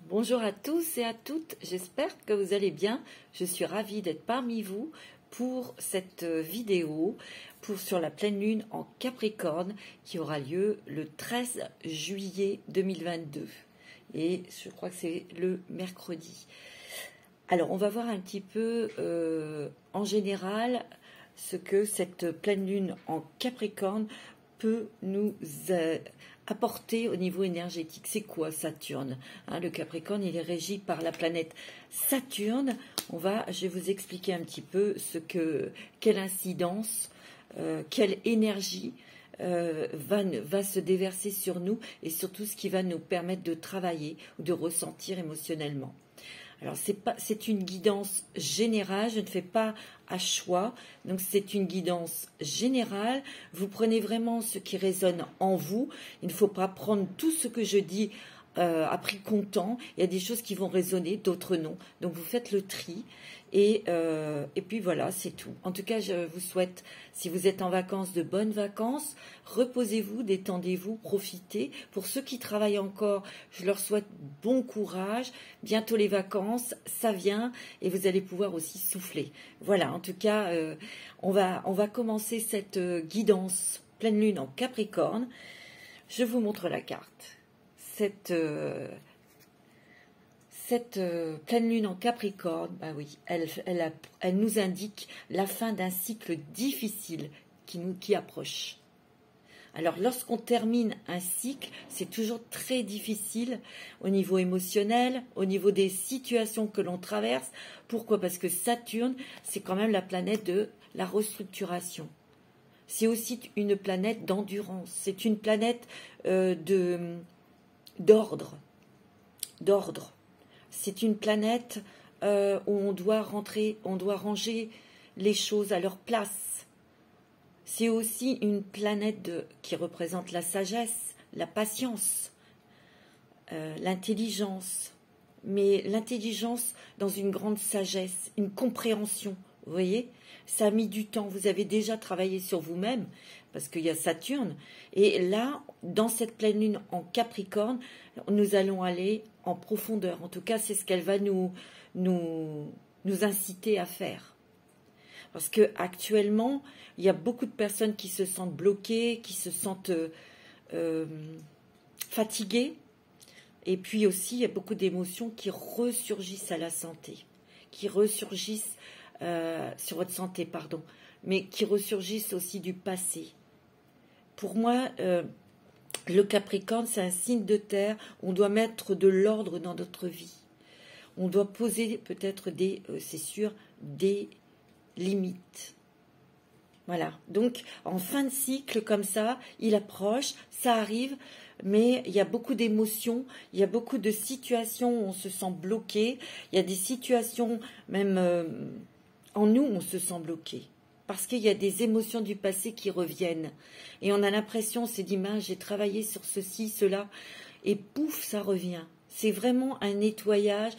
Bonjour à tous et à toutes, j'espère que vous allez bien. Je suis ravie d'être parmi vous pour cette vidéo sur la pleine lune en Capricorne qui aura lieu le 13 juillet 2022. Et je crois que c'est le mercredi. Alors on va voir un petit peu en général ce que cette pleine lune en Capricorne peut nous apporter au niveau énergétique. C'est quoi Saturne, le Capricorne, il est régi par la planète Saturne. Je vais vous expliquer un petit peu quelle incidence, quelle énergie va se déverser sur nous et surtout ce qui va nous permettre de travailler ou de ressentir émotionnellement. Alors, c'est une guidance générale, je ne fais pas à choix, donc c'est une guidance générale. Vous prenez vraiment ce qui résonne en vous. Il ne faut pas prendre tout ce que je dis à prix comptant. Il y a des choses qui vont résonner, d'autres non. Donc, vous faites le tri. Et puis voilà, c'est tout. En tout cas, je vous souhaite, si vous êtes en vacances, de bonnes vacances. Reposez-vous, détendez-vous, profitez. Pour ceux qui travaillent encore, je leur souhaite bon courage. Bientôt les vacances, ça vient et vous allez pouvoir aussi souffler. Voilà, en tout cas, on va commencer cette guidance pleine lune en Capricorne. Je vous montre la carte. Cette pleine lune en Capricorne, bah oui, elle nous indique la fin d'un cycle difficile qui approche. Alors, lorsqu'on termine un cycle, c'est toujours très difficile au niveau émotionnel, au niveau des situations que l'on traverse. Pourquoi? Parce que Saturne, c'est quand même la planète de la restructuration. C'est aussi une planète d'endurance. C'est une planète d'ordre. C'est une planète où on doit ranger les choses à leur place. C'est aussi une planète qui représente la sagesse, la patience, l'intelligence. Mais l'intelligence dans une grande sagesse, une compréhension. Vous voyez, ça a mis du temps. Vous avez déjà travaillé sur vous-même parce qu'il y a Saturne. Et là, dans cette pleine lune en Capricorne, nous allons aller en profondeur. En tout cas, c'est ce qu'elle va nous inciter à faire. Parce qu'actuellement, il y a beaucoup de personnes qui se sentent bloquées, qui se sentent fatiguées. Et puis aussi, il y a beaucoup d'émotions qui ressurgissent à la santé, qui ressurgissent sur votre santé, pardon, mais qui ressurgissent aussi du passé. Pour moi, le Capricorne, c'est un signe de terre. On doit mettre de l'ordre dans notre vie. On doit poser peut-être c'est sûr, des limites. Voilà. Donc, en fin de cycle, comme ça, il approche, ça arrive, mais il y a beaucoup d'émotions, il y a beaucoup de situations où on se sent bloqué. Il y a des situations, même en nous, on se sent bloqué. Parce qu'il y a des émotions du passé qui reviennent. Et on a l'impression, c'est d'image, j'ai travaillé sur ceci, cela, et pouf, ça revient. C'est vraiment un nettoyage,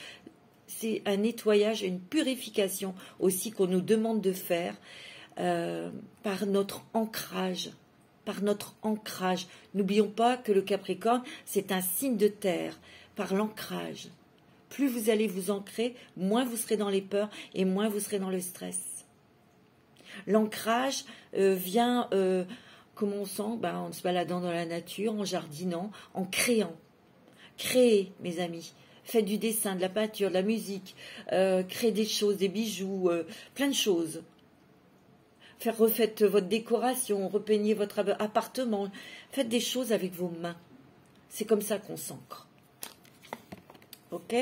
une purification aussi qu'on nous demande de faire par notre ancrage. N'oublions pas que le Capricorne, c'est un signe de terre, par l'ancrage. Plus vous allez vous ancrer, moins vous serez dans les peurs et moins vous serez dans le stress. L'ancrage vient, comment on sent, en se baladant dans la nature, en jardinant, en créant. Créez, mes amis. Faites du dessin, de la peinture, de la musique. Créez des choses, des bijoux, plein de choses. Refaites votre décoration, repeignez votre appartement. Faites des choses avec vos mains. C'est comme ça qu'on s'ancre. Ok?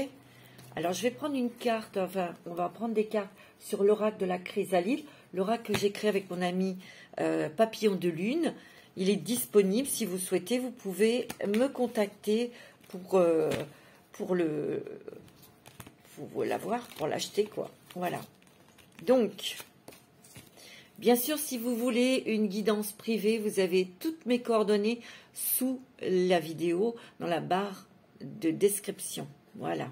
Alors, je vais prendre une carte, on va prendre des cartes sur l'oracle de la chrysalide. L'oracle que j'ai créé avec mon ami Papillon de Lune. Il est disponible. Si vous souhaitez, vous pouvez me contacter pour l'avoir, pour l'acheter, quoi. Voilà. Donc, bien sûr, si vous voulez une guidance privée, vous avez toutes mes coordonnées sous la vidéo, dans la barre de description. Voilà.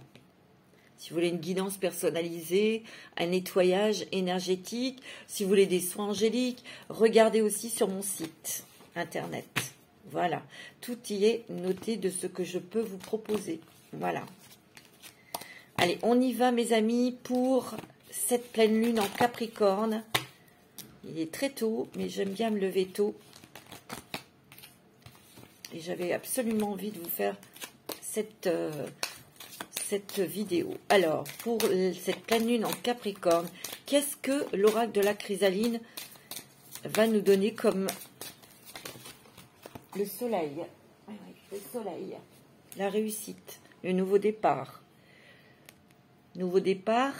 Si vous voulez une guidance personnalisée, un nettoyage énergétique, si vous voulez des soins angéliques, regardez aussi sur mon site internet. Voilà, tout y est noté de ce que je peux vous proposer. Voilà. Allez, on y va mes amis pour cette pleine lune en Capricorne. Il est très tôt, mais j'aime bien me lever tôt. Et j'avais absolument envie de vous faire cette vidéo. Alors, pour cette pleine lune en Capricorne, qu'est-ce que l'oracle de la chrysaline va nous donner comme le soleil? Le soleil, la réussite, le nouveau départ. Nouveau départ,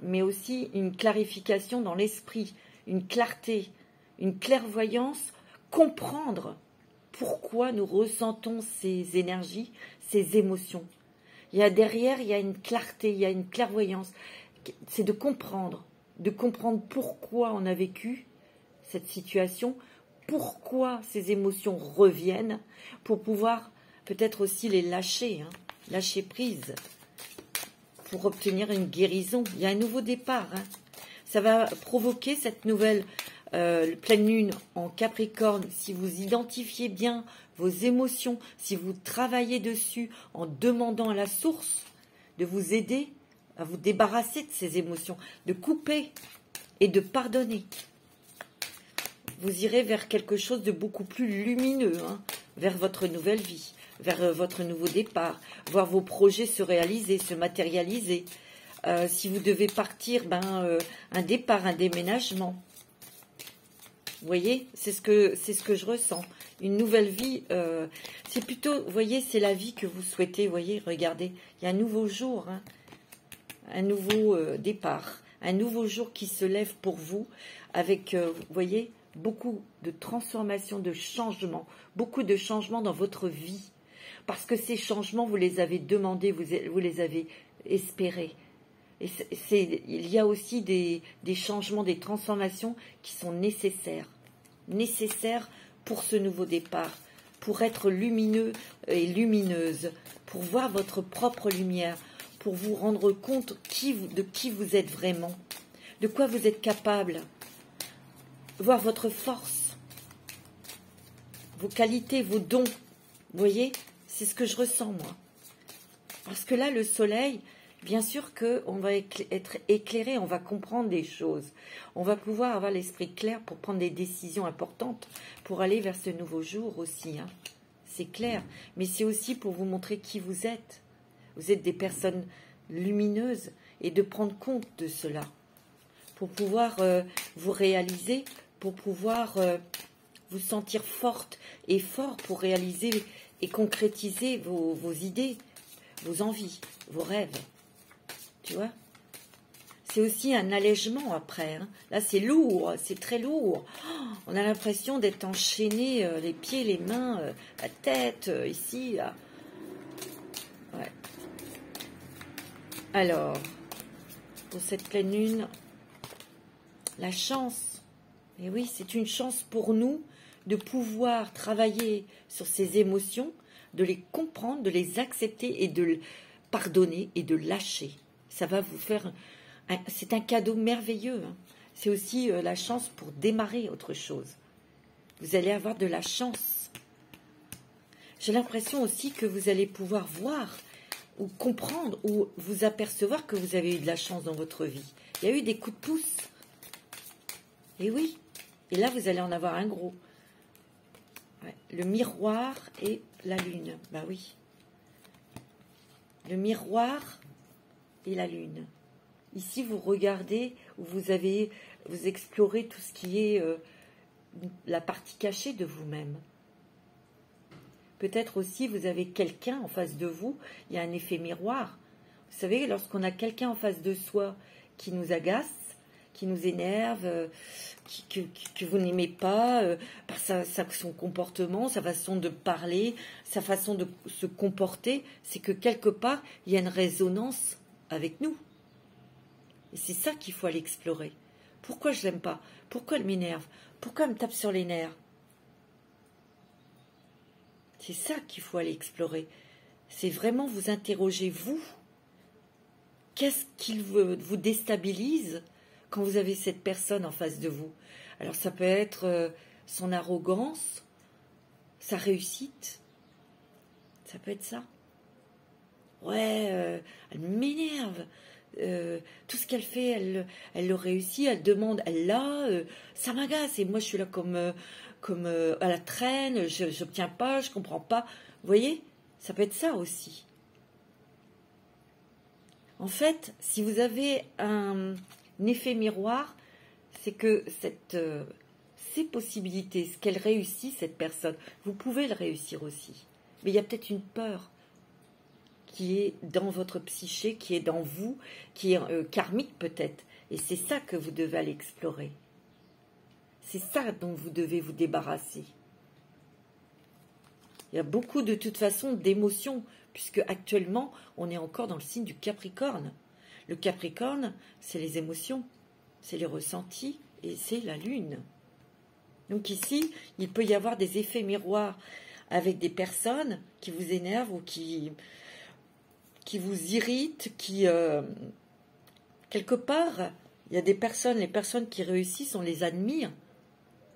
mais aussi une clarification dans l'esprit, une clarté, une clairvoyance, comprendre pourquoi nous ressentons ces énergies, ces émotions. Derrière, il y a une clarté, il y a une clairvoyance. C'est de comprendre pourquoi on a vécu cette situation, pourquoi ces émotions reviennent, pour pouvoir peut-être aussi les lâcher, hein, lâcher prise, pour obtenir une guérison. Il y a un nouveau départ. Hein. Ça va provoquer cette nouvelle pleine lune en Capricorne, si vous identifiez bien vos émotions, si vous travaillez dessus en demandant à la source de vous aider à vous débarrasser de ces émotions, de couper et de pardonner. Vous irez vers quelque chose de beaucoup plus lumineux, hein, vers votre nouvelle vie, vers votre nouveau départ, voir vos projets se réaliser, se matérialiser. Si vous devez partir, un départ, un déménagement. Vous voyez, c'est ce que je ressens. Une nouvelle vie, c'est plutôt, vous voyez, c'est la vie que vous souhaitez. Vous voyez, regardez, il y a un nouveau jour, hein, un nouveau départ, un nouveau jour qui se lève pour vous, avec, vous voyez, beaucoup de transformations, de changements, beaucoup de changements dans votre vie. Parce que ces changements, vous les avez demandés, vous les avez espérés. Et il y a aussi des changements, des transformations qui sont nécessaires pour ce nouveau départ, pour être lumineux et lumineuse, pour voir votre propre lumière, pour vous rendre compte de qui vous êtes vraiment, de quoi vous êtes capable, voir votre force, vos qualités, vos dons. Vous voyez, c'est ce que je ressens moi. Parce que là, le soleil... Bien sûr qu'on va être éclairé, on va comprendre des choses. On va pouvoir avoir l'esprit clair pour prendre des décisions importantes, pour aller vers ce nouveau jour aussi. Hein. C'est clair. Mais c'est aussi pour vous montrer qui vous êtes. Vous êtes des personnes lumineuses et de prendre compte de cela. Pour pouvoir vous réaliser, pour pouvoir vous sentir forte et fort pour réaliser et concrétiser vos idées, vos envies, vos rêves. Tu vois, c'est aussi un allègement après. Hein. Là, c'est lourd, c'est très lourd. Oh, on a l'impression d'être enchaîné, les pieds, les mains, la tête, ici, là. Ouais. Alors, pour cette pleine lune, la chance. Et oui, c'est une chance pour nous de pouvoir travailler sur ces émotions, de les comprendre, de les accepter et de pardonner et de lâcher. Ça va vous faire... C'est un cadeau merveilleux. Hein. C'est aussi la chance pour démarrer autre chose. Vous allez avoir de la chance. J'ai l'impression aussi que vous allez pouvoir voir ou comprendre ou vous apercevoir que vous avez eu de la chance dans votre vie. Il y a eu des coups de pouce. Et oui. Et là, vous allez en avoir un gros. Ouais. Le miroir et la lune. Ben oui. Le miroir... et la lune. Ici, vous regardez, vous explorez tout ce qui est la partie cachée de vous-même. Peut-être aussi, vous avez quelqu'un en face de vous, il y a un effet miroir. Vous savez, lorsqu'on a quelqu'un en face de soi qui nous agace, qui nous énerve, que vous n'aimez pas, par son comportement, sa façon de parler, sa façon de se comporter, c'est que quelque part, il y a une résonance avec nous. Et c'est ça qu'il faut aller explorer. Pourquoi je l'aime pas? Pourquoi elle m'énerve? Pourquoi elle me tape sur les nerfs? C'est ça qu'il faut aller explorer. C'est vraiment vous interroger, vous. Qu'est-ce qui vous déstabilise quand vous avez cette personne en face de vous? Alors ça peut être son arrogance, sa réussite. Ça peut être ça. ouais, elle m'énerve. Tout ce qu'elle fait, elle le réussit, elle demande, elle l'a, ça m'agace. Et moi, je suis là comme à la traîne, je n'obtiens pas, je comprends pas. Vous voyez, ça peut être ça aussi. En fait, si vous avez un effet miroir, c'est que ces possibilités, ce qu'elle réussit, cette personne, vous pouvez le réussir aussi. Mais il y a peut-être une peur qui est dans votre psyché, qui est dans vous, qui est karmique peut-être. Et c'est ça que vous devez aller explorer. C'est ça dont vous devez vous débarrasser. Il y a beaucoup de toute façon d'émotions, puisque actuellement, on est encore dans le signe du Capricorne. Le Capricorne, c'est les émotions, c'est les ressentis, et c'est la Lune. Donc ici, il peut y avoir des effets miroirs avec des personnes qui vous énervent ou qui vous irritent, quelque part, il y a des personnes, les personnes qui réussissent, on les admire.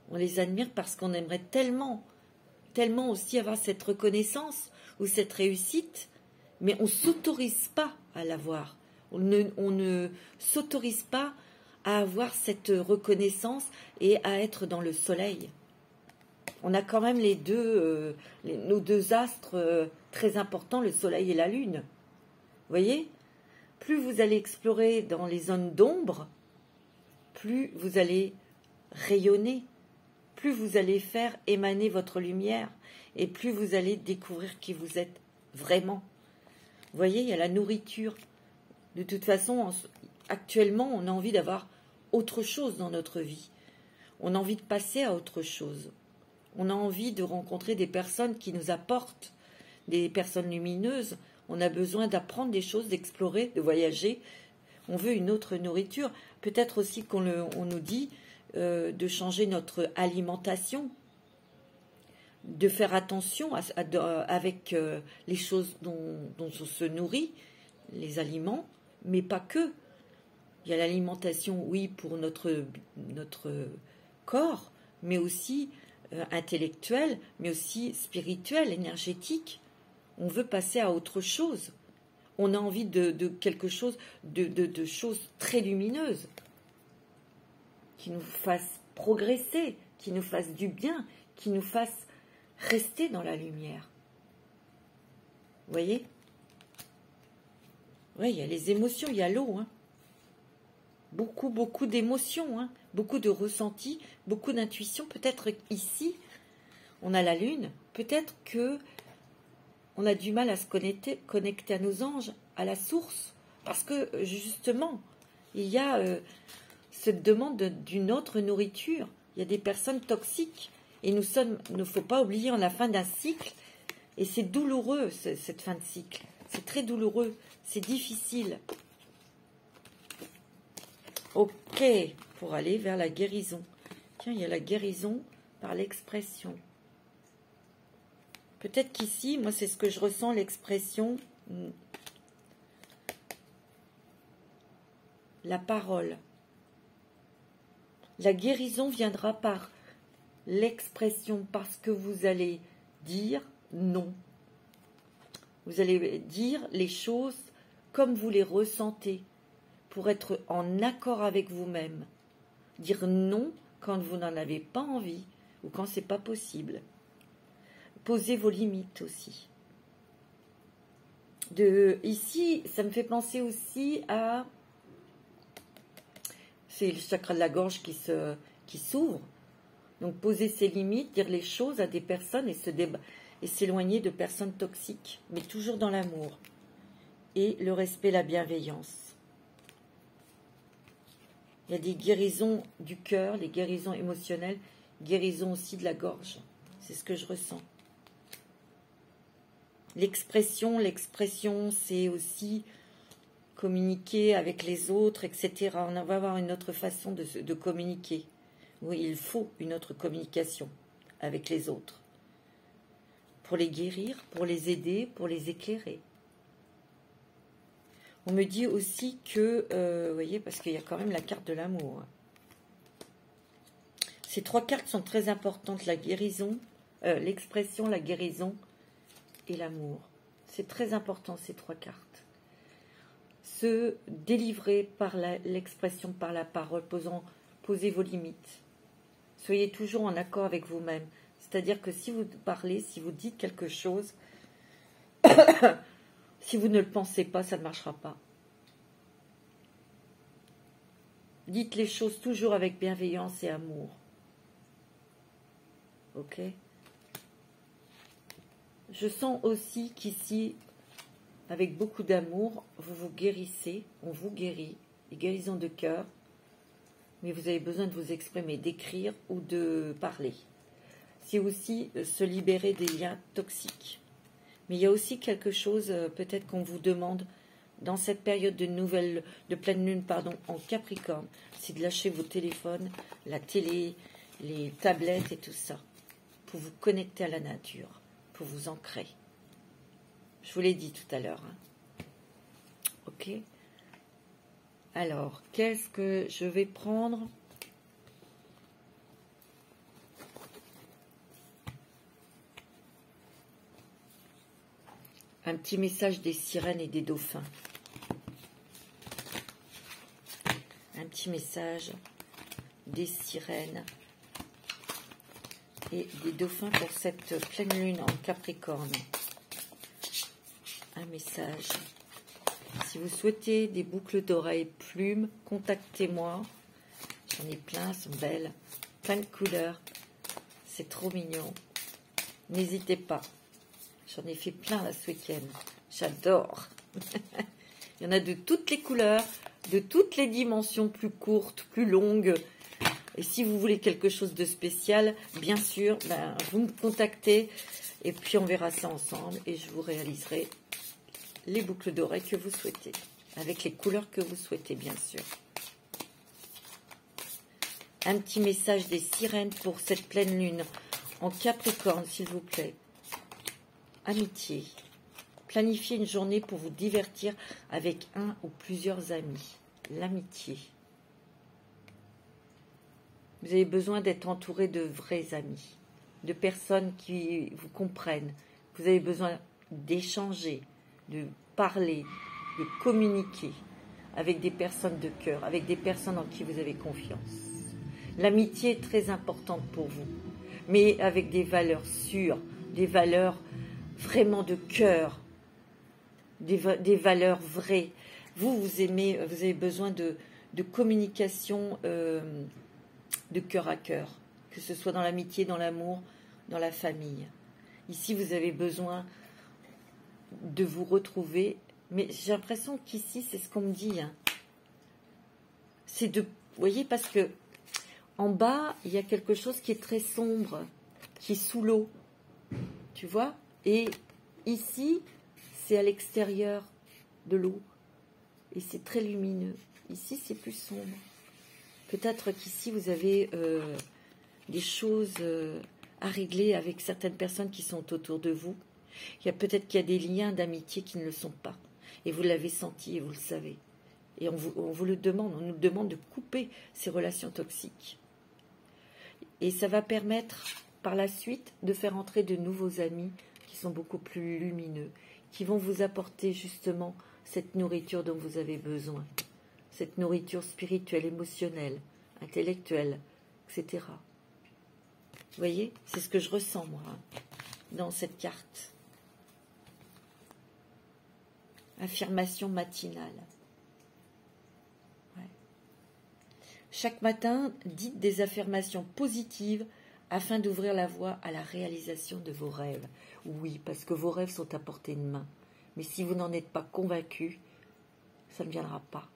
On les admire parce qu'on aimerait tellement aussi avoir cette reconnaissance ou cette réussite, mais on ne s'autorise pas à l'avoir. On ne s'autorise pas à avoir cette reconnaissance et à être dans le soleil. On a quand même nos deux astres très importants, le soleil et la lune. Vous voyez, plus vous allez explorer dans les zones d'ombre, plus vous allez rayonner, plus vous allez faire émaner votre lumière et plus vous allez découvrir qui vous êtes vraiment. Vous voyez, il y a la nourriture. De toute façon, actuellement, on a envie d'avoir autre chose dans notre vie. On a envie de passer à autre chose. On a envie de rencontrer des personnes qui nous apportent, des personnes lumineuses. On a besoin d'apprendre des choses, d'explorer, de voyager. On veut une autre nourriture. Peut-être aussi qu'on nous dit de changer notre alimentation, de faire attention avec les choses dont on se nourrit, les aliments, mais pas que. Il y a l'alimentation, oui, pour notre corps, mais aussi intellectuelle, mais aussi spirituelle, énergétique. On veut passer à autre chose. On a envie de quelque chose, de choses très lumineuses, qui nous fassent progresser, qui nous fassent du bien, qui nous fassent rester dans la lumière. Vous voyez? Oui, il y a les émotions, il y a l'eau. Hein. Beaucoup d'émotions, hein. Beaucoup de ressentis, beaucoup d'intuition. Peut-être ici, on a la lune. Peut-être que on a du mal à se connecter à nos anges, à la source. Parce que, justement, il y a cette demande d'une autre nourriture. Il y a des personnes toxiques. Et il ne faut pas oublier, en la fin d'un cycle, et c'est douloureux, cette fin de cycle. C'est très douloureux, c'est difficile. Ok, pour aller vers la guérison. Tiens, il y a la guérison par l'expression. Peut-être qu'ici, moi, c'est ce que je ressens, l'expression, la parole. La guérison viendra par l'expression, parce que vous allez dire non. Vous allez dire les choses comme vous les ressentez, pour être en accord avec vous-même. Dire non quand vous n'en avez pas envie ou quand c'est pas possible. Posez vos limites aussi. Ici, ça me fait penser aussi à... C'est le chakra de la gorge qui s'ouvre. Donc poser ses limites, dire les choses à des personnes et s'éloigner de personnes toxiques, mais toujours dans l'amour. Et le respect, la bienveillance. Il y a des guérisons du cœur, des guérisons émotionnelles, guérisons aussi de la gorge. C'est ce que je ressens. L'expression, c'est aussi communiquer avec les autres, etc. On va avoir une autre façon de communiquer. Oui, il faut une autre communication avec les autres. Pour les guérir, pour les aider, pour les éclairer. On me dit aussi que, vous voyez, parce qu'il y a quand même la carte de l'amour. Ces trois cartes sont très importantes, la guérison, l'expression, la guérison et l'amour. C'est très important ces 3 cartes. Se délivrer par l'expression, par la parole, posez vos limites. Soyez toujours en accord avec vous-même. C'est-à-dire que si vous parlez, si vous dites quelque chose, si vous ne le pensez pas, ça ne marchera pas. Dites les choses toujours avec bienveillance et amour. Ok? Je sens aussi qu'ici, avec beaucoup d'amour, vous vous guérissez, on vous guérit, les guérisons de cœur, mais vous avez besoin de vous exprimer, d'écrire ou de parler. C'est aussi se libérer des liens toxiques. Mais il y a aussi quelque chose, peut-être qu'on vous demande, dans cette période de pleine lune, en Capricorne, c'est de lâcher vos téléphones, la télé, les tablettes et tout ça, pour vous connecter à la nature, pour vous ancrer. Je vous l'ai dit tout à l'heure. Hein. Ok? Alors, qu'est-ce que je vais prendre? Un petit message des sirènes et des dauphins. Un petit message des sirènes et des dauphins pour cette pleine lune en Capricorne. Un message. Si vous souhaitez des boucles d'oreilles plumes, contactez-moi. J'en ai plein, elles sont belles. Plein de couleurs. C'est trop mignon. N'hésitez pas. J'en ai fait plein là ce week-end. J'adore. Il y en a de toutes les couleurs, de toutes les dimensions, plus courtes, plus longues. Et si vous voulez quelque chose de spécial, bien sûr, vous me contactez. Et puis on verra ça ensemble. Et je vous réaliserai les boucles d'oreilles que vous souhaitez. Avec les couleurs que vous souhaitez, bien sûr. Un petit message des sirènes pour cette pleine lune en Capricorne, s'il vous plaît. Amitié. Planifiez une journée pour vous divertir avec un ou plusieurs amis. L'amitié. Vous avez besoin d'être entouré de vrais amis, de personnes qui vous comprennent. Vous avez besoin d'échanger, de parler, de communiquer avec des personnes de cœur, avec des personnes en qui vous avez confiance. L'amitié est très importante pour vous, mais avec des valeurs sûres, des valeurs vraiment de cœur, des valeurs vraies. Vous aimez, vous avez besoin de communication de cœur à cœur, que ce soit dans l'amitié, dans l'amour, dans la famille. Ici, vous avez besoin de vous retrouver, mais j'ai l'impression qu'ici, c'est ce qu'on me dit. Hein. C'est de, vous voyez, parce que en bas, il y a quelque chose qui est très sombre, qui est sous l'eau, tu vois. Et ici, c'est à l'extérieur de l'eau. Et c'est très lumineux. Ici, c'est plus sombre. Peut-être qu'ici, vous avez des choses à régler avec certaines personnes qui sont autour de vous. Il y a peut-être qu'il y a des liens d'amitié qui ne le sont pas. Et vous l'avez senti et vous le savez. Et on vous le demande, on nous demande de couper ces relations toxiques. Et ça va permettre par la suite de faire entrer de nouveaux amis qui sont beaucoup plus lumineux, qui vont vous apporter justement cette nourriture dont vous avez besoin, cette nourriture spirituelle, émotionnelle, intellectuelle, etc. Vous voyez, c'est ce que je ressens moi dans cette carte. Affirmation matinale. Ouais. Chaque matin, dites des affirmations positives afin d'ouvrir la voie à la réalisation de vos rêves. Oui, parce que vos rêves sont à portée de main. Mais si vous n'en êtes pas convaincu, ça ne viendra pas.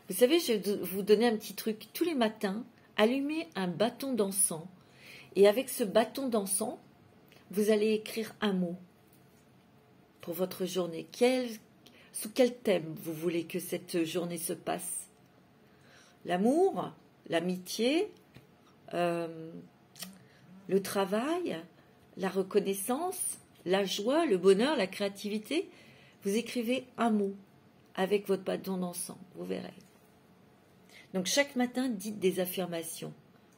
Vous savez, je vais vous donner un petit truc. Tous les matins, allumez un bâton d'encens. Et avec ce bâton d'encens, vous allez écrire un mot pour votre journée. Sous quel thème vous voulez que cette journée se passe? L'amour, l'amitié, le travail, la reconnaissance, la joie, le bonheur, la créativité. Vous écrivez un mot avec votre bâton d'encens, vous verrez. Donc chaque matin, dites des affirmations.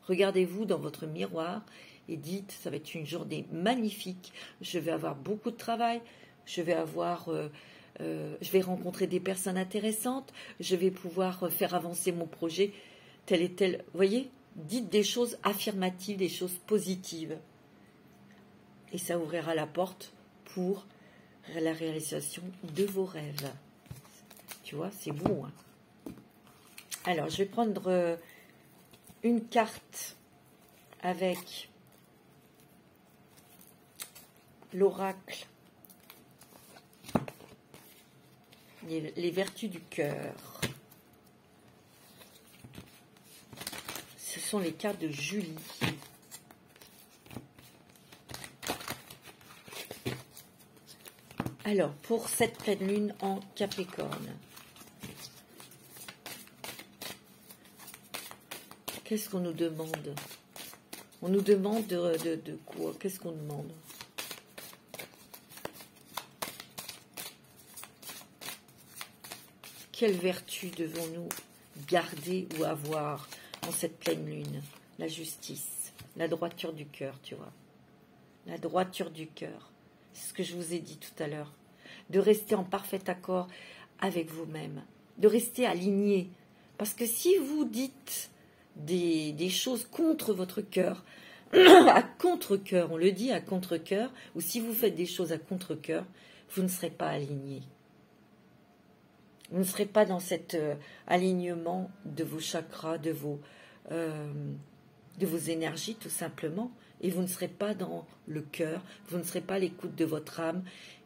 Regardez-vous dans votre miroir et dites, ça va être une journée magnifique, je vais avoir beaucoup de travail, je vais rencontrer des personnes intéressantes, je vais pouvoir faire avancer mon projet, tel et tel. Vous voyez, dites des choses affirmatives, des choses positives. Et ça ouvrira la porte pour la réalisation de vos rêves. Tu vois, c'est beau. Hein. Alors, je vais prendre une carte avec l'oracle, les vertus du cœur. Ce sont les cartes de Julie. Alors, pour cette pleine lune en Capricorne, qu'est-ce qu'on nous demande? On nous demande de quoi? Qu'est-ce qu'on demande? Quelle vertu devons-nous garder ou avoir en cette pleine lune? La justice, la droiture du cœur, tu vois. La droiture du cœur. C'est ce que je vous ai dit tout à l'heure. De rester en parfait accord avec vous-même. De rester aligné. Parce que si vous dites des choses contre votre cœur, à contre-cœur, on le dit à contre-cœur, ou si vous faites des choses à contre-cœur, vous ne serez pas aligné. Vous ne serez pas dans cet alignement de vos chakras, de vos énergies tout simplement, et vous ne serez pas dans le cœur, vous ne serez pas à l'écoute de votre âme.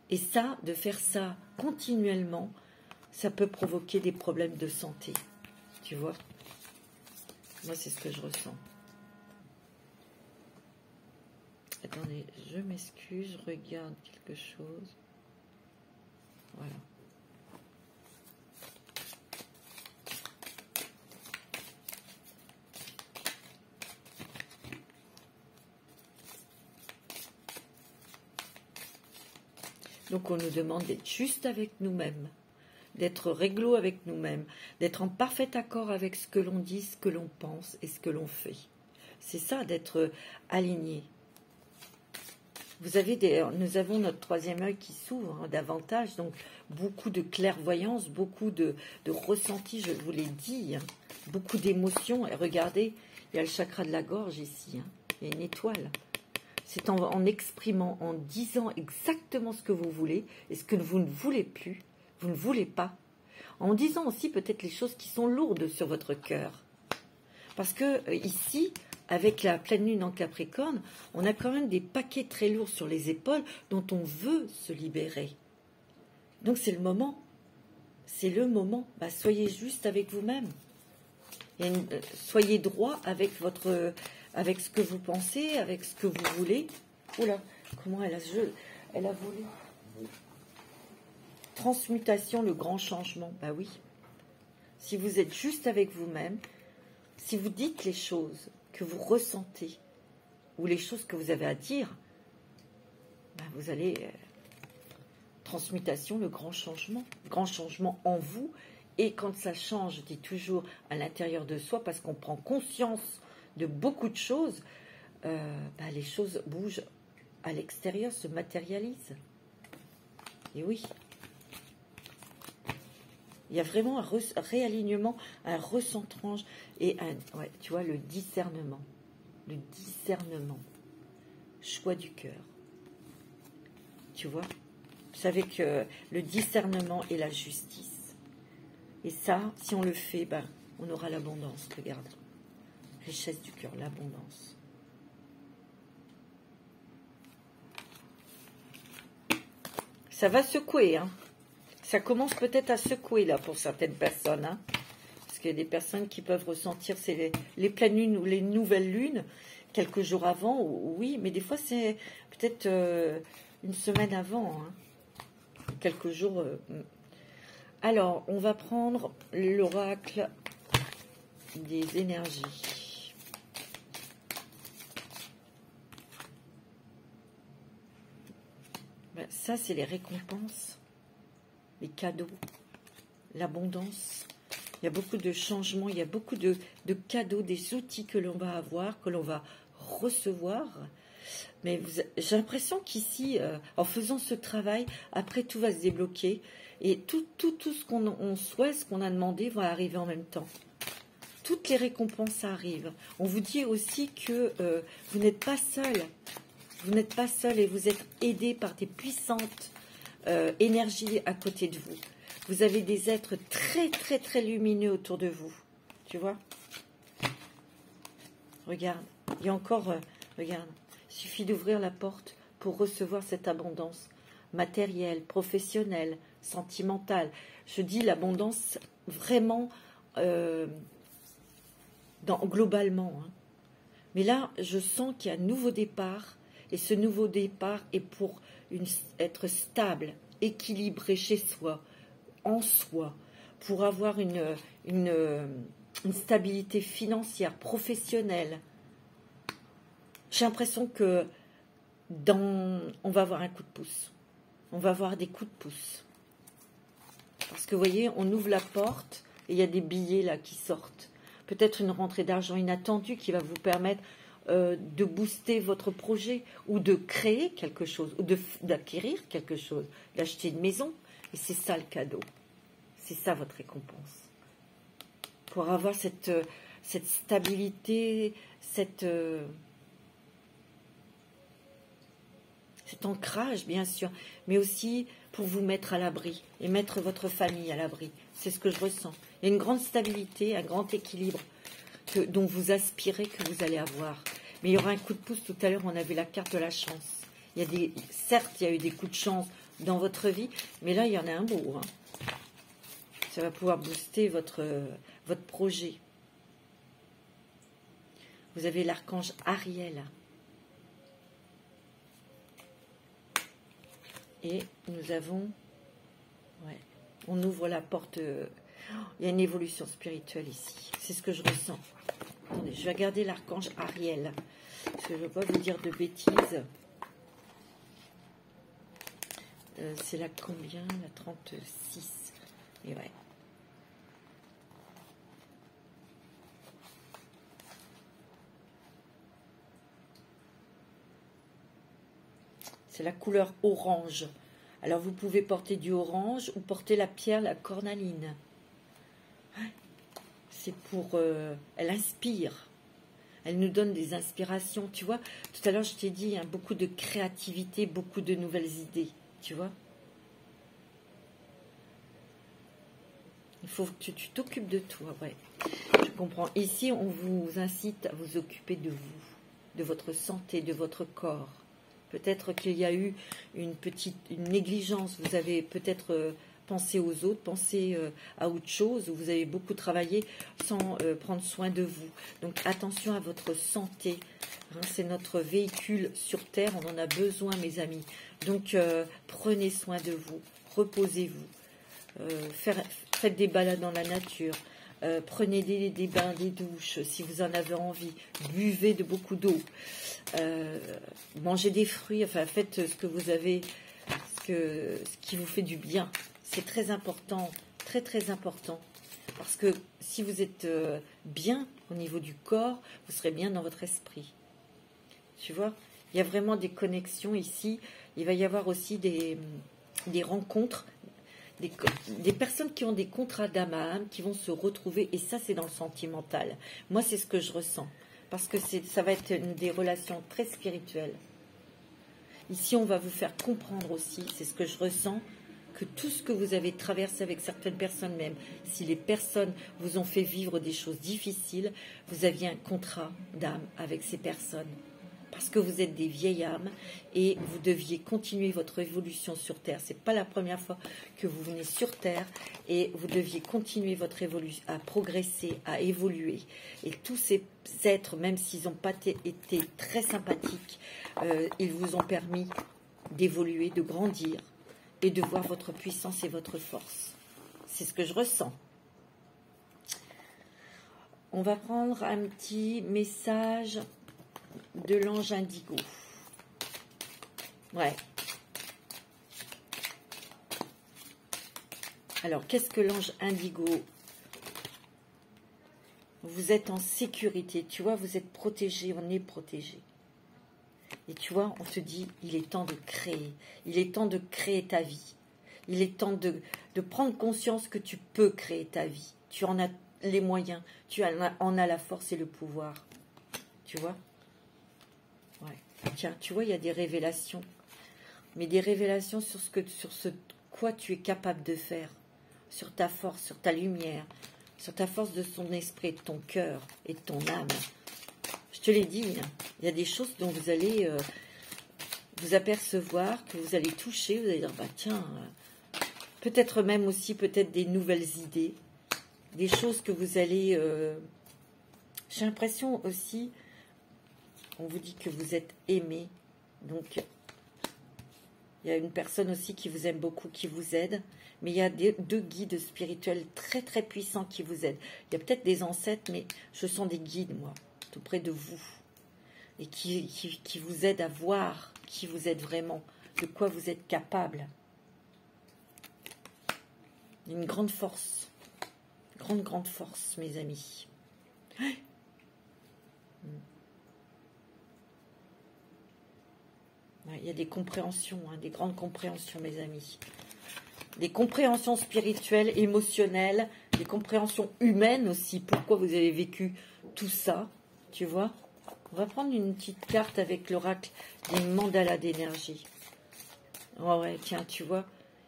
Et ça, de faire ça continuellement, ça peut provoquer des problèmes de santé. Tu vois? Moi, c'est ce que je ressens. Attendez, je m'excuse, je regarde quelque chose. Voilà. Donc on nous demande d'être juste avec nous-mêmes, d'être réglo avec nous-mêmes, d'être en parfait accord avec ce que l'on dit, ce que l'on pense et ce que l'on fait. C'est ça, d'être aligné. Nous avons notre troisième œil qui s'ouvre davantage, donc beaucoup de clairvoyance, beaucoup de ressenti, je vous l'ai dit, hein, beaucoup d'émotions. Et regardez, il y a le chakra de la gorge ici, hein, il y a une étoile. C'est en exprimant, en disant exactement ce que vous voulez et ce que vous ne voulez plus, vous ne voulez pas. En disant aussi peut-être les choses qui sont lourdes sur votre cœur. Parce que ici, avec la pleine lune en Capricorne, on a quand même des paquets très lourds sur les épaules dont on veut se libérer. Donc c'est le moment. C'est le moment. Bah, soyez juste avec vous-même. Soyez droit avec avec ce que vous pensez, avec ce que vous voulez. Oula, comment elle a volé. Transmutation, le grand changement. Bah oui. Si vous êtes juste avec vous-même, si vous dites les choses que vous ressentez, ou les choses que vous avez à dire, bah vous allez... transmutation, le grand changement en vous. Et quand ça change, je dis toujours à l'intérieur de soi, parce qu'on prend conscience de beaucoup de choses, bah les choses bougent à l'extérieur, se matérialisent. Et oui, il y a vraiment un réalignement, un recentrage et ouais, tu vois, le discernement, choix du cœur. Tu vois, vous savez que le discernement est la justice. Et ça, si on le fait, ben, on aura l'abondance. Regarde, richesse du cœur, l'abondance. Ça va secouer, hein. Ça commence peut-être à secouer, là, pour certaines personnes, hein. Parce qu'il y a des personnes qui peuvent ressentir les pleines lunes ou les nouvelles lunes quelques jours avant, oui, mais des fois, c'est peut-être une semaine avant, hein. Quelques jours. Alors, on va prendre l'oracle des énergies. Ben, ça, c'est les récompenses, les cadeaux, l'abondance. Il y a beaucoup de changements, il y a beaucoup de cadeaux, des outils que l'on va avoir, que l'on va recevoir. Mais j'ai l'impression qu'ici, en faisant ce travail, après tout va se débloquer. Et tout ce qu'on souhaite, ce qu'on a demandé, va arriver en même temps. Toutes les récompenses arrivent. On vous dit aussi que vous n'êtes pas seul. Vous n'êtes pas seul et vous êtes aidé par des puissantes énergies à côté de vous. Vous avez des êtres très, très, très lumineux autour de vous. Tu vois? Regarde. Il y a encore... regarde. Il suffit d'ouvrir la porte pour recevoir cette abondance matérielle, professionnelle, sentimentale. Je dis l'abondance vraiment globalement. Hein. Mais là, je sens qu'il y a un nouveau départ. Et ce nouveau départ est pour être stable, équilibré chez soi, en soi, pour avoir une stabilité financière, professionnelle. J'ai l'impression que on va avoir un coup de pouce. On va avoir des coups de pouce. Parce que vous voyez, on ouvre la porte et il y a des billets là qui sortent. Peut-être une rentrée d'argent inattendue qui va vous permettre de booster votre projet ou de créer quelque chose, ou d'acquérir quelque chose, d'acheter une maison. Et c'est ça le cadeau. C'est ça votre récompense. Pour avoir cette stabilité, cet ancrage, bien sûr, mais aussi pour vous mettre à l'abri et mettre votre famille à l'abri. C'est ce que je ressens. Il y a une grande stabilité, un grand équilibre dont vous aspirez que vous allez avoir. Mais il y aura un coup de pouce. Tout à l'heure, on a vu la carte de la chance. Certes, il y a eu des coups de chance dans votre vie, mais là, il y en a un beau. Hein. Ça va pouvoir booster votre projet. Vous avez l'archange Ariel. Et nous avons... Ouais, on ouvre la porte... il y a une évolution spirituelle ici. C'est ce que je ressens. Attendez, je vais regarder l'archange Ariel. Parce que je ne veux pas vous dire de bêtises. C'est la combien? La 36. Et ouais. C'est la couleur orange. Alors vous pouvez porter du orange ou porter la pierre, la cornaline. C'est pour... elle inspire. Elle nous donne des inspirations. Tu vois, tout à l'heure je t'ai dit, hein, beaucoup de créativité, beaucoup de nouvelles idées. Tu vois. Il faut que tu t'occupes de toi. Ouais. Je comprends. Ici, on vous incite à vous occuper de vous, de votre santé, de votre corps. Peut-être qu'il y a eu une négligence. Vous avez peut-être pensé aux autres, pensé à autre chose. Vous avez beaucoup travaillé sans prendre soin de vous. Donc attention à votre santé. Hein, c'est notre véhicule sur Terre. On en a besoin, mes amis. Donc prenez soin de vous. Reposez-vous. Faites des balades dans la nature. Prenez des bains, des douches si vous en avez envie. Buvez de beaucoup d'eau. Mangez des fruits. Enfin, faites ce que vous avez, ce qui vous fait du bien. C'est très important, très très important. Parce que si vous êtes bien au niveau du corps, vous serez bien dans votre esprit. Tu vois, il y a vraiment des connexions ici. Il va y avoir aussi des rencontres. Des personnes qui ont des contrats d'âme à âme qui vont se retrouver, et ça c'est dans le sentimental. Moi c'est ce que je ressens, parce que ça va être des relations très spirituelles. Ici on va vous faire comprendre aussi, c'est ce que je ressens, que tout ce que vous avez traversé avec certaines personnes, même si les personnes vous ont fait vivre des choses difficiles, vous aviez un contrat d'âme avec ces personnes. Parce que vous êtes des vieilles âmes et vous deviez continuer votre évolution sur Terre. Ce n'est pas la première fois que vous venez sur Terre et vous deviez continuer votre évolution, à progresser, à évoluer. Et tous ces êtres, même s'ils n'ont pas été très sympathiques, ils vous ont permis d'évoluer, de grandir et de voir votre puissance et votre force. C'est ce que je ressens. On va prendre un petit message de l'ange indigo. Ouais. Alors, qu'est-ce que l'ange indigo vous êtes en sécurité, tu vois, vous êtes protégé, on est protégé. Et tu vois, on te dit, il est temps de créer, il est temps de créer ta vie. Il est temps de prendre conscience que tu peux créer ta vie. Tu en as les moyens, tu en as la force et le pouvoir. Tu vois? Ouais. Tiens, tu vois, il y a des révélations. Mais des révélations sur ce quoi tu es capable de faire. Sur ta force, sur ta lumière, sur ta force de ton esprit, de ton cœur et de ton âme. Je te l'ai dit, hein, il y a des choses dont vous allez vous apercevoir, que vous allez toucher, vous allez dire, bah tiens, peut-être même aussi, peut-être des nouvelles idées, des choses que vous allez... j'ai l'impression aussi, on vous dit que vous êtes aimé, donc il y a une personne aussi qui vous aime beaucoup, qui vous aide, mais il y a deux guides spirituels très très puissants qui vous aident. Il y a peut-être des ancêtres, mais je sens des guides, moi, tout près de vous, et qui vous aident à voir qui vous êtes vraiment, de quoi vous êtes capable. Une grande force, grande force, mes amis. Il y a des compréhensions, hein, des grandes compréhensions, mes amis. Des compréhensions spirituelles, émotionnelles, des compréhensions humaines aussi. Pourquoi vous avez vécu tout ça, tu vois? On va prendre une petite carte avec l'oracle des mandalas d'énergie. Oh ouais, tiens, tu vois,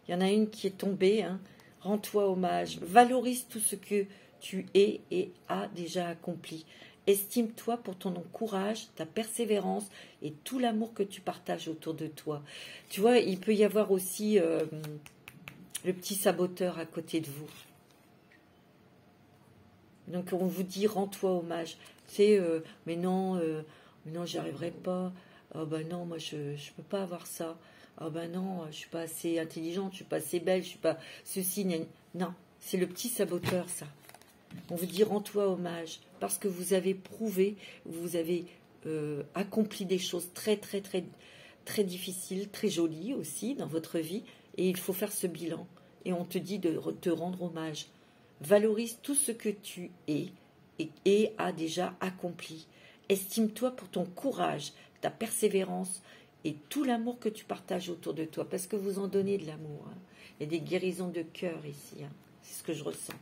il y en a une qui est tombée, hein. Rends-toi hommage, valorise tout ce que tu es et as déjà accompli. Estime-toi pour ton courage, ta persévérance et tout l'amour que tu partages autour de toi. Tu vois, il peut y avoir aussi le petit saboteur à côté de vous. Donc on vous dit, rends-toi hommage. C'est, mais non, j'y arriverai pas. Oh ben non, moi je ne peux pas avoir ça. Oh ben non, je suis pas assez intelligente, je suis pas assez belle, je suis pas ceci. Non, c'est le petit saboteur, ça. On vous dit, rends-toi hommage, parce que vous avez prouvé, vous avez accompli des choses très, très, très, très difficiles, très jolies aussi dans votre vie, et il faut faire ce bilan. Et on te dit de te rendre hommage. Valorise tout ce que tu es et as déjà accompli. Estime-toi pour ton courage, ta persévérance et tout l'amour que tu partages autour de toi, parce que vous en donnez de l'amour. Hein. Il y a des guérisons de cœur ici, hein. C'est ce que je ressens.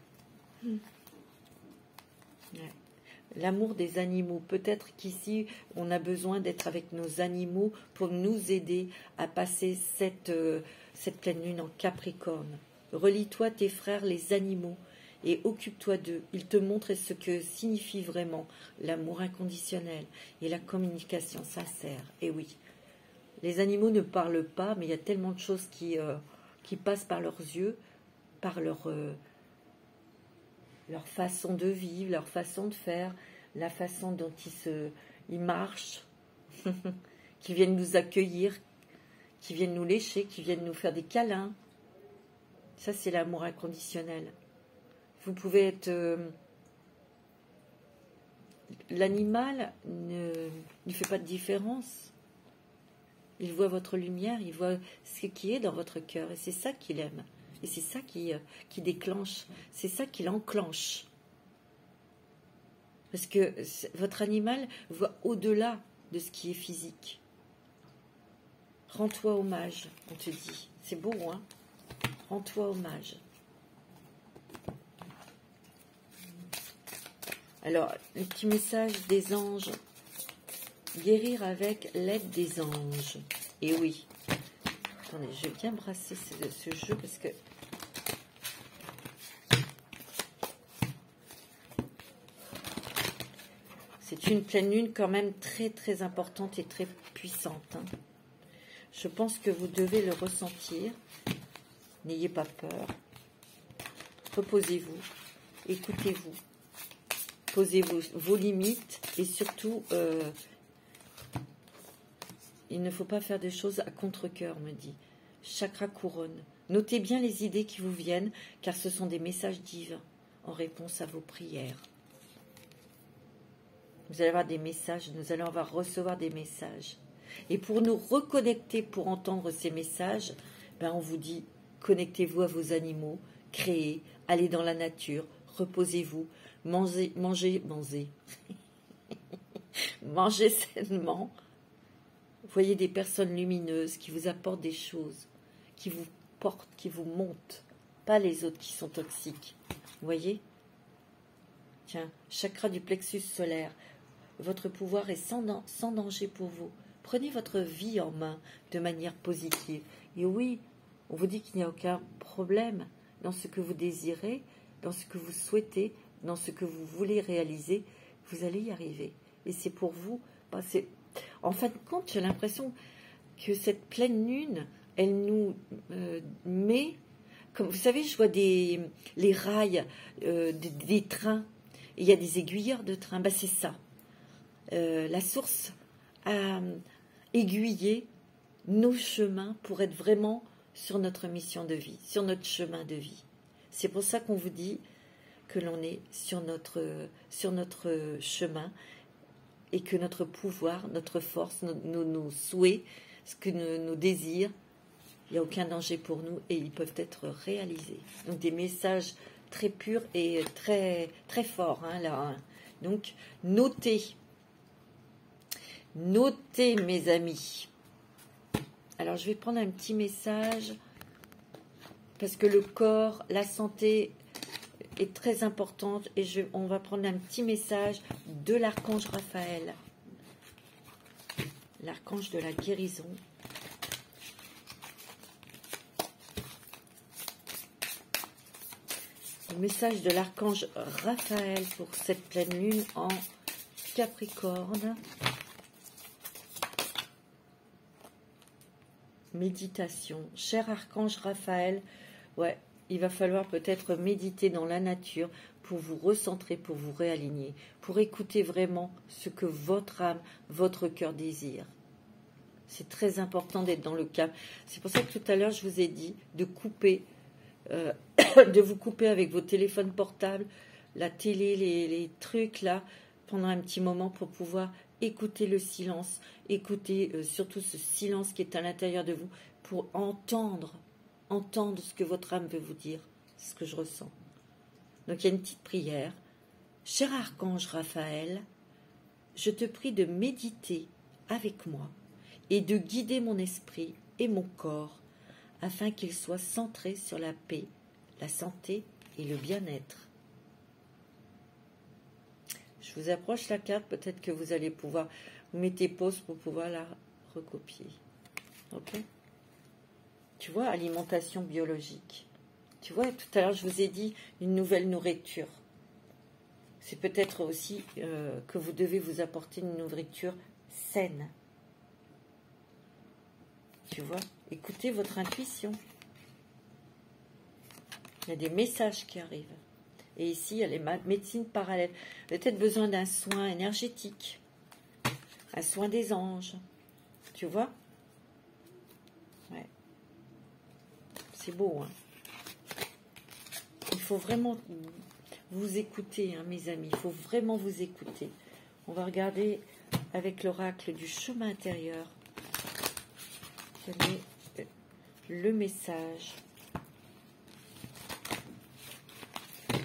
Ouais. L'amour des animaux. Peut-être qu'ici, on a besoin d'être avec nos animaux pour nous aider à passer cette pleine lune en Capricorne. Relie-toi tes frères, les animaux, et occupe-toi d'eux. Ils te montrent ce que signifie vraiment l'amour inconditionnel et la communication sincère. Et oui, les animaux ne parlent pas, mais il y a tellement de choses qui passent par leurs yeux, par leur façon de vivre, leur façon de faire, la façon dont ils marchent, qui viennent nous accueillir, qui viennent nous lécher, qui viennent nous faire des câlins. Ça, c'est l'amour inconditionnel. Vous pouvez être... l'animal ne fait pas de différence. Il voit votre lumière, il voit ce qui est dans votre cœur, et c'est ça qu'il aime. Et c'est ça qui déclenche, c'est ça qui l'enclenche. Parce que votre animal voit au-delà de ce qui est physique. Rends-toi hommage, on te dit. C'est beau, hein? Rends-toi hommage. Alors, le petit message des anges. Guérir avec l'aide des anges. Et oui. Attendez, je vais bien brasser ce jeu parce que... c'est une pleine lune quand même très très importante et très puissante. Hein. Je pense que vous devez le ressentir. N'ayez pas peur. Reposez-vous. Écoutez-vous. Posez vos limites et surtout, il ne faut pas faire des choses à contre-cœur, me dit. Chakra couronne. Notez bien les idées qui vous viennent, car ce sont des messages divins en réponse à vos prières. Vous allez avoir des messages, nous allons recevoir des messages. Et pour nous reconnecter, pour entendre ces messages, ben on vous dit, connectez-vous à vos animaux, créez, allez dans la nature, reposez-vous, Mangez, mangez, mangez. Mangez sainement. Voyez des personnes lumineuses qui vous apportent des choses, qui vous portent, qui vous montent. Pas les autres qui sont toxiques. Vous voyez? Tiens, chakra du plexus solaire. Votre pouvoir est sans danger pour vous. Prenez votre vie en main de manière positive. Et oui, on vous dit qu'il n'y a aucun problème dans ce que vous désirez, dans ce que vous souhaitez, dans ce que vous voulez réaliser. Vous allez y arriver. Et c'est pour vous. En fin de compte, j'ai l'impression que cette pleine lune, elle nous met... Comme vous savez, je vois les rails des trains. Il y a des aiguilleurs de train. C'est ça. La source a aiguillé nos chemins pour être vraiment sur notre mission de vie, sur notre chemin de vie. C'est pour ça qu'on vous dit que l'on est sur notre chemin et que notre pouvoir, notre force, nos souhaits, ce que nos désirs, il n'y a aucun danger pour nous et ils peuvent être réalisés. Donc des messages très purs et très, très forts, là. Donc notez, mes amis. Alors je vais prendre un petit message parce que le corps, la santé est très importante et on va prendre un petit message de l'archange Raphaël, l'archange de la guérison. Le message de l'archange Raphaël pour cette pleine lune en Capricorne. Méditation. Cher archange Raphaël, ouais, il va falloir peut-être méditer dans la nature pour vous recentrer, pour vous réaligner, pour écouter vraiment ce que votre âme, votre cœur désire. C'est très important d'être dans le calme. C'est pour ça que tout à l'heure, je vous ai dit de couper, de vous couper avec vos téléphones portables, la télé, les trucs là, pendant un petit moment pour pouvoir écouter le silence, écoutez surtout ce silence qui est à l'intérieur de vous pour entendre ce que votre âme veut vous dire, c'est ce que je ressens. Donc il y a une petite prière. Cher archange Raphaël, je te prie de méditer avec moi et de guider mon esprit et mon corps afin qu'il soit centré sur la paix, la santé et le bien-être. Je vous approche la carte, peut-être que vous allez pouvoir, vous mettez pause pour pouvoir la recopier. Ok? Tu vois, alimentation biologique. Tu vois, tout à l'heure, je vous ai dit une nouvelle nourriture. C'est peut-être aussi que vous devez vous apporter une nourriture saine. Tu vois, écoutez votre intuition. Il y a des messages qui arrivent. Et ici, il y a les médecines parallèles. Peut-être besoin d'un soin énergétique, un soin des anges. Tu vois? Ouais. C'est beau, hein? Il faut vraiment vous écouter, hein, mes amis. Il faut vraiment vous écouter. On va regarder avec l'oracle du chemin intérieur. Quel est le message?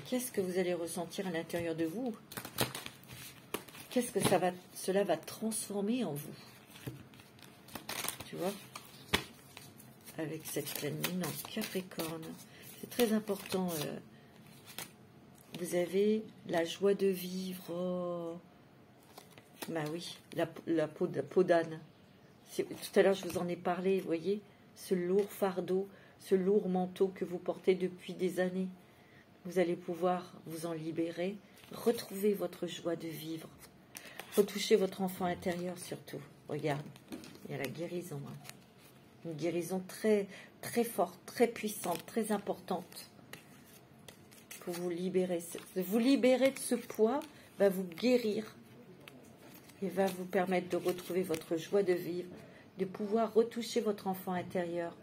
Qu'est-ce que vous allez ressentir à l'intérieur de vous? Qu'est-ce que cela va transformer en vous? Tu vois? Avec cette pleine lune en Capricorne. C'est très important. Vous avez la joie de vivre. Oh. Ben oui, la peau d'âne. Tout à l'heure, je vous en ai parlé, vous voyez? Ce lourd fardeau, ce lourd manteau que vous portez depuis des années. Vous allez pouvoir vous en libérer, retrouver votre joie de vivre, retoucher votre enfant intérieur surtout. Regarde, il y a la guérison. Hein. Une guérison très, très forte, très puissante, très importante. Pour vous libérer. Vous libérer de ce poids va vous guérir et va vous permettre de retrouver votre joie de vivre, de pouvoir retoucher votre enfant intérieur.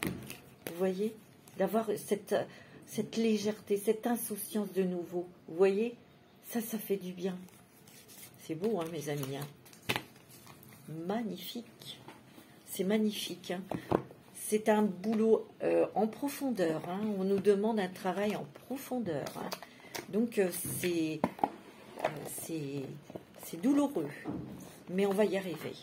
Vous voyez? D'avoir cette légèreté, cette insouciance de nouveau. Vous voyez? Ça fait du bien. C'est beau, hein, mes amis. Hein. Magnifique. C'est magnifique. Hein. C'est un boulot en profondeur. Hein. On nous demande un travail en profondeur. Hein. Donc, c'est douloureux, mais on va y arriver.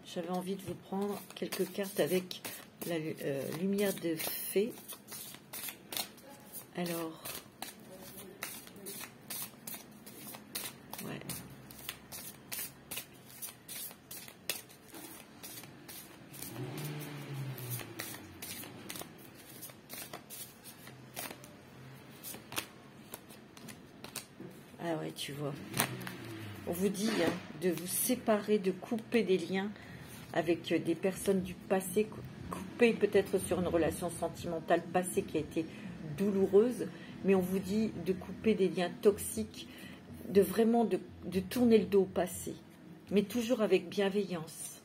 J'avais envie de vous prendre quelques cartes avec la lumière de fée. Alors, ouais. Ah ouais, tu vois. On vous dit hein, de vous séparer, de couper des liens avec des personnes du passé, couper peut-être sur une relation sentimentale passée qui a été douloureuse, mais on vous dit de couper des liens toxiques, de vraiment de tourner le dos au passé, mais toujours avec bienveillance.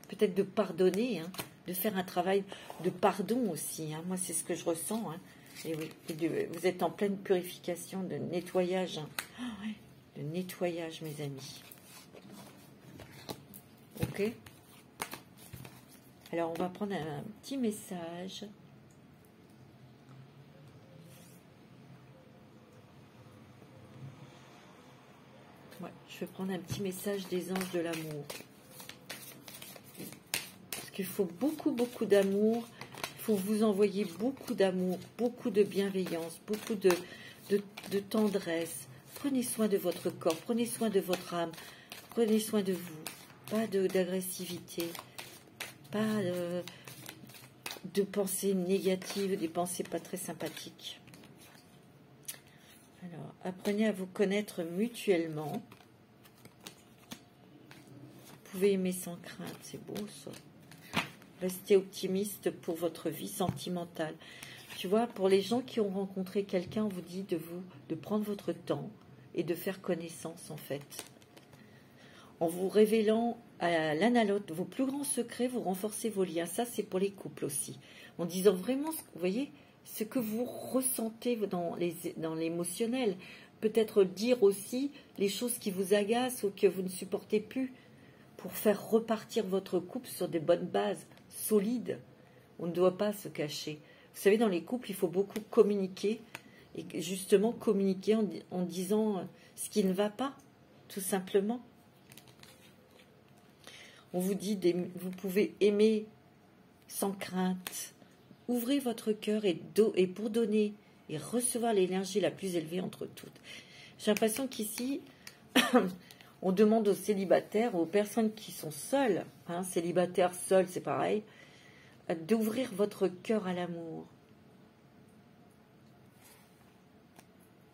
Peut-être de pardonner, hein, de faire un travail de pardon aussi. Hein. Moi, c'est ce que je ressens. Hein. Et oui, vous êtes en pleine purification, de nettoyage. Hein. Oh, ouais, de nettoyage, mes amis. Ok? Alors, on va prendre un petit message. Ouais, je vais prendre un petit message des anges de l'amour. Parce qu'il faut beaucoup, beaucoup d'amour. Il faut vous envoyer beaucoup d'amour, beaucoup de bienveillance, beaucoup de tendresse. Prenez soin de votre corps, prenez soin de votre âme, prenez soin de vous. Pas d'agressivité, pas de pensées négatives, des pensées pas très sympathiques. Alors, apprenez à vous connaître mutuellement. Vous pouvez aimer sans crainte, c'est beau ça. Restez optimiste pour votre vie sentimentale. Tu vois, pour les gens qui ont rencontré quelqu'un, on vous dit de prendre votre temps et de faire connaissance en fait. En vous révélant à l'un à l'autre vos plus grands secrets, vous renforcez vos liens. Ça, c'est pour les couples aussi. En disant vraiment, vous voyez, ce que vous ressentez dans l'émotionnel. Peut-être dire aussi les choses qui vous agacent ou que vous ne supportez plus pour faire repartir votre couple sur des bonnes bases solides. On ne doit pas se cacher. Vous savez, dans les couples, il faut beaucoup communiquer. Et justement, communiquer en disant ce qui ne va pas, tout simplement. On vous dit, vous pouvez aimer sans crainte. Ouvrez votre cœur et pour donner et recevoir l'énergie la plus élevée entre toutes. J'ai l'impression qu'ici, on demande aux célibataires, aux personnes qui sont seules, hein, célibataires seuls, c'est pareil, d'ouvrir votre cœur à l'amour.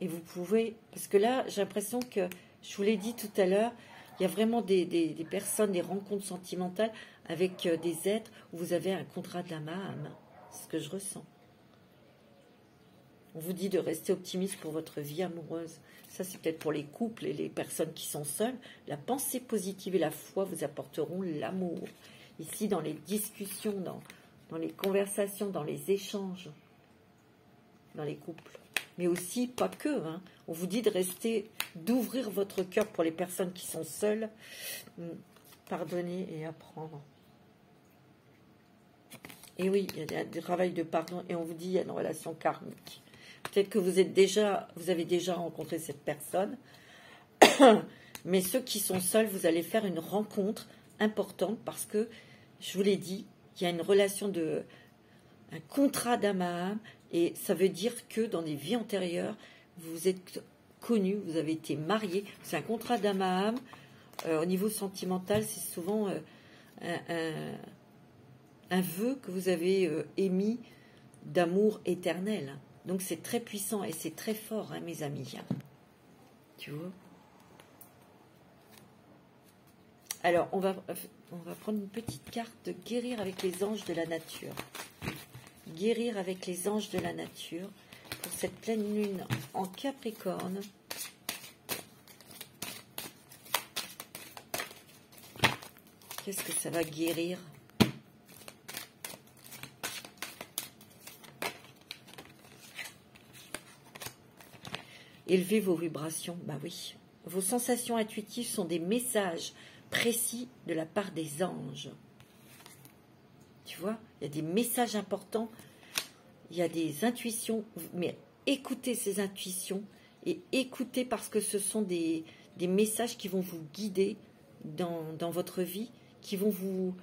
Et vous pouvez, parce que là, j'ai l'impression que, je vous l'ai dit tout à l'heure, il y a vraiment des personnes, des rencontres sentimentales avec des êtres où vous avez un contrat d'âme à âme. C'est ce que je ressens. On vous dit de rester optimiste pour votre vie amoureuse. Ça, c'est peut-être pour les couples et les personnes qui sont seules. La pensée positive et la foi vous apporteront l'amour. Ici, dans les discussions, dans les conversations, dans les échanges, dans les couples. Mais aussi, pas que. Hein. On vous dit de rester, d'ouvrir votre cœur pour les personnes qui sont seules. Pardonner et apprendre. Et oui, il y a du travail de pardon. Et on vous dit, il y a une relation karmique. Peut-être que vous avez déjà rencontré cette personne. Mais ceux qui sont seuls, vous allez faire une rencontre importante parce que, je vous l'ai dit, il y a une relation un contrat d'âme à âme. Et ça veut dire que dans des vies antérieures, vous êtes connus, vous avez été mariés. C'est un contrat d'âme à âme. Au niveau sentimental, c'est souvent un vœu que vous avez émis d'amour éternel. Donc c'est très puissant et c'est très fort, hein, mes amis. Tu vois? Alors, on va prendre une petite carte de guérir avec les anges de la nature. Guérir avec les anges de la nature pour cette pleine lune en Capricorne. Qu'est-ce que ça va guérir? Élevez vos vibrations, bah oui. Vos sensations intuitives sont des messages précis de la part des anges. Tu vois, il y a des messages importants, il y a des intuitions, mais écoutez ces intuitions et écoutez parce que ce sont des messages qui vont vous guider dans votre vie, qui vont vous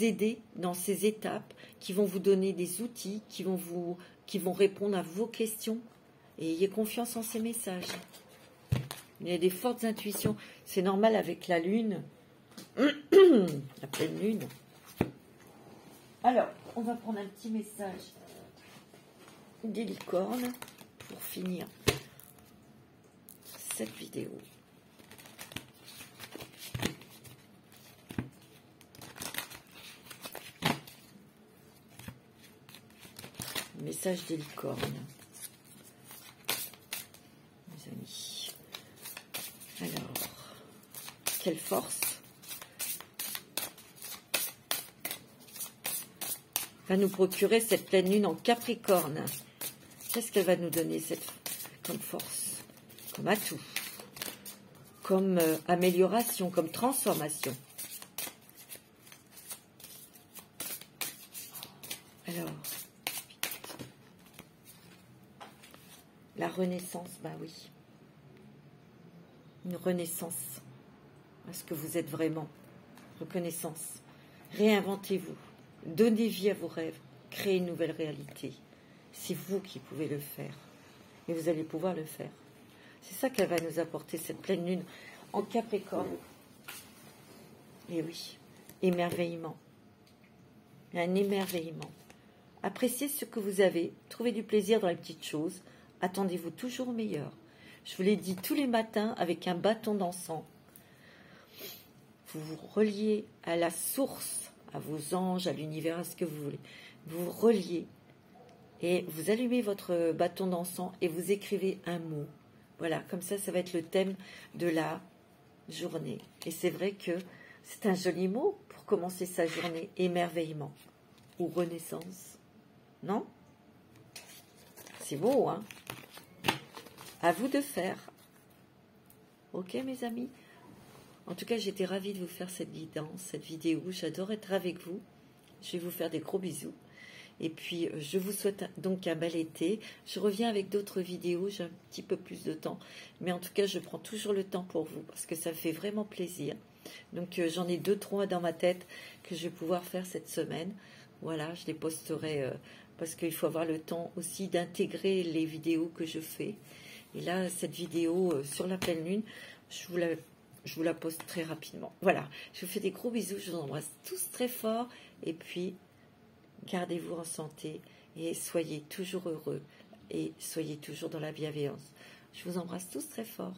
aider dans ces étapes, qui vont vous donner des outils, qui vont répondre à vos questions. Et ayez confiance en ces messages. Il y a des fortes intuitions. C'est normal avec la lune, la pleine lune. Alors, on va prendre un petit message des licornes pour finir cette vidéo. Message des licornes. Mes amis. Alors, quelle force va nous procurer cette pleine lune en Capricorne? Qu'est-ce qu'elle va nous donner comme force, comme atout, comme amélioration, comme transformation? Alors, la renaissance, bah oui. Une renaissance à ce que vous êtes vraiment. Reconnaissance. Réinventez-vous. Donnez vie à vos rêves. Créez une nouvelle réalité. C'est vous qui pouvez le faire. Et vous allez pouvoir le faire. C'est ça qu'elle va nous apporter, cette pleine lune en Capricorne. Et oui, émerveillement. Un émerveillement. Appréciez ce que vous avez. Trouvez du plaisir dans les petites choses. Attendez-vous toujours au meilleur. Je vous l'ai dit tous les matins avec un bâton d'encens. Vous vous reliez à la source, à vos anges, à l'univers, à ce que vous voulez. Vous vous reliez et vous allumez votre bâton d'encens et vous écrivez un mot. Voilà, comme ça va être le thème de la journée. Et c'est vrai que c'est un joli mot pour commencer sa journée. Émerveillement ou renaissance. Non? C'est beau, hein? À vous de faire. Ok, mes amis? En tout cas, j'étais ravie de vous faire cette guidance, cette vidéo. J'adore être avec vous. Je vais vous faire des gros bisous. Et puis, je vous souhaite donc un bel été. Je reviens avec d'autres vidéos. J'ai un petit peu plus de temps. Mais en tout cas, je prends toujours le temps pour vous parce que ça me fait vraiment plaisir. Donc, j'en ai 2-3 dans ma tête que je vais pouvoir faire cette semaine. Voilà, je les posterai parce qu'il faut avoir le temps aussi d'intégrer les vidéos que je fais. Et là, cette vidéo sur la pleine lune, je vous la poste très rapidement. Voilà, je vous fais des gros bisous, je vous embrasse tous très fort. Et puis, gardez-vous en santé et soyez toujours heureux. Et soyez toujours dans la bienveillance. Je vous embrasse tous très fort.